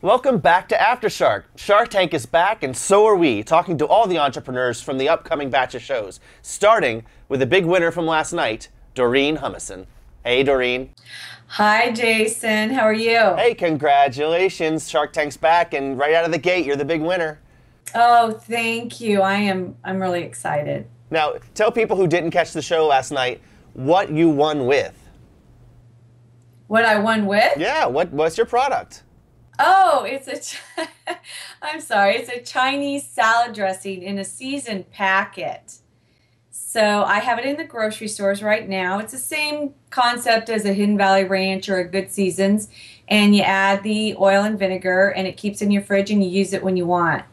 Welcome back to AfterShark. Shark Tank is back, and so are we, talking to all the entrepreneurs from the upcoming batch of shows, starting with the big winner from last night, Dorene Humason. Hey, Dorene. Hi, Jason. How are you? Hey, congratulations. Shark Tank's back, and right out of the gate, you're the big winner. Oh, thank you. I'm really excited. Now, tell people who didn't catch the show last night what you won with. What I won with? Yeah, what's your product? Oh, I'm sorry, it's a Chinese salad dressing in a seasoned packet. So I have it in the grocery stores right now. It's the same concept as a Hidden Valley Ranch or a Good Seasons. And you add the oil and vinegar, and it keeps in your fridge, and you use it when you want.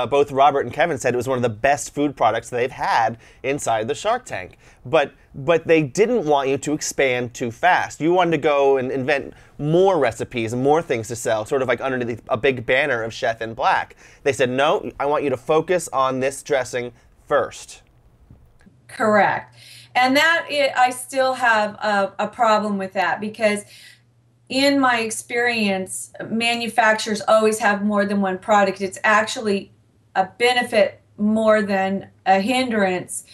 Both Robert and Kevin said it was one of the best food products they've had inside the Shark Tank. But they didn't want you to expand too fast. You wanted to go and invent more recipes and more things to sell, sort of like underneath a big banner of Chef in Black. They said, no, I want you to focus on this dressing first. Correct. And I still have a problem with that because in my experience, manufacturers always have more than one product. It's actually a benefit more than a hindrance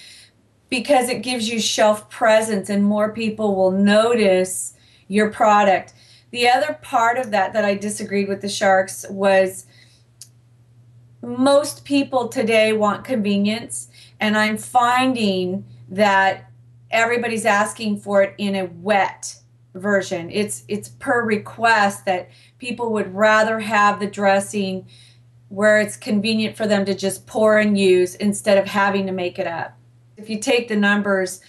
because it gives you shelf presence and more people will notice your product. The other part of that I disagreed with the Sharks was most people today want convenience, and I'm finding that everybody's asking for it in a wet version. It's per request that people would rather have the dressing where it's convenient for them to just pour and use instead of having to make it up. If you take the numbers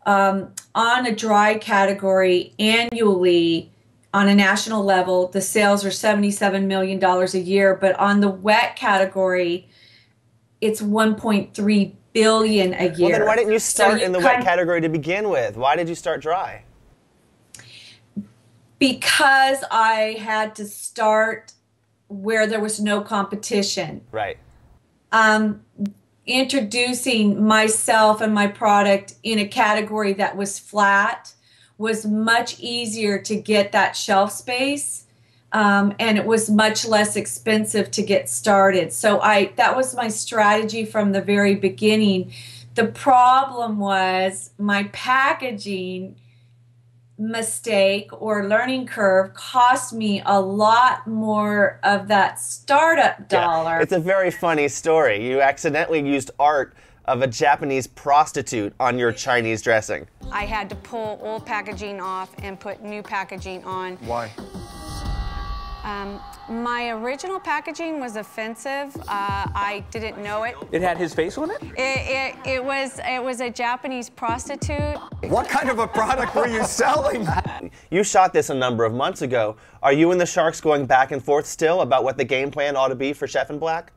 on a dry category annually on a national level, the sales are $77 million a year, but on the wet category, it's $1.3 billion a year. Well, then why didn't you start in the wet category to begin with? Why did you start dry? Because I had to start where there was no competition. Right. Introducing myself and my product in a category that was flat was much easier to get that shelf space, and it was much less expensive to get started. So that was my strategy from the very beginning. The problem was my packaging mistake or learning curve cost me a lot more of that startup dollar. Yeah, it's a very funny story. You accidentally used art of a Japanese prostitute on your Chinese dressing. I had to pull old packaging off and put new packaging on. Why? My original packaging was offensive. I didn't know it. It had his face on it? It was a Japanese prostitute. What kind of a product were you selling? You shot this a number of months ago. Are you and the Sharks going back and forth still about what the game plan ought to be for Chef in Black?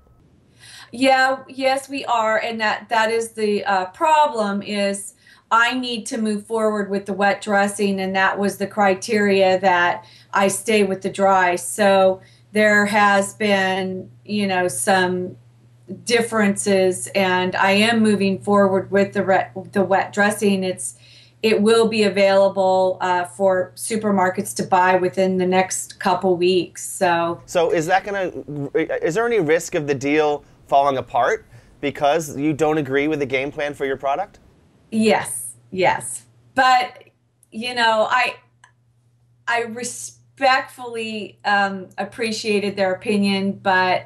Yeah, yes, we are, and that is the problem is I need to move forward with the wet dressing, and that was the criteria that I stay with the dry. So there has been, some differences, and I am moving forward with the wet dressing. It will be available for supermarkets to buy within the next couple weeks. So is there any risk of the deal falling apart because you don't agree with the game plan for your product? Yes. But, I respectfully appreciated their opinion, but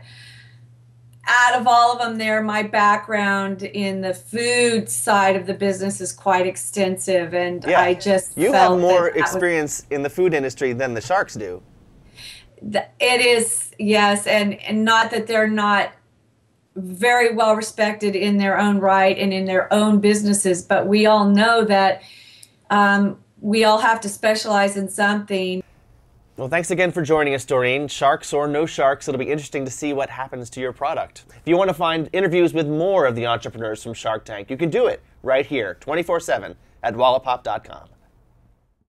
out of all of them there, my background in the food side of the business is quite extensive, and yeah. I just You felt have more that experience in the food industry than the Sharks do. It is, yes, and not that they're not very well respected in their own right and in their own businesses, but we all know that we all have to specialize in something. Well, thanks again for joining us, Dorene. Sharks or no sharks, it'll be interesting to see what happens to your product. If you want to find interviews with more of the entrepreneurs from Shark Tank, you can do it right here, 24/7 at wallapop.com.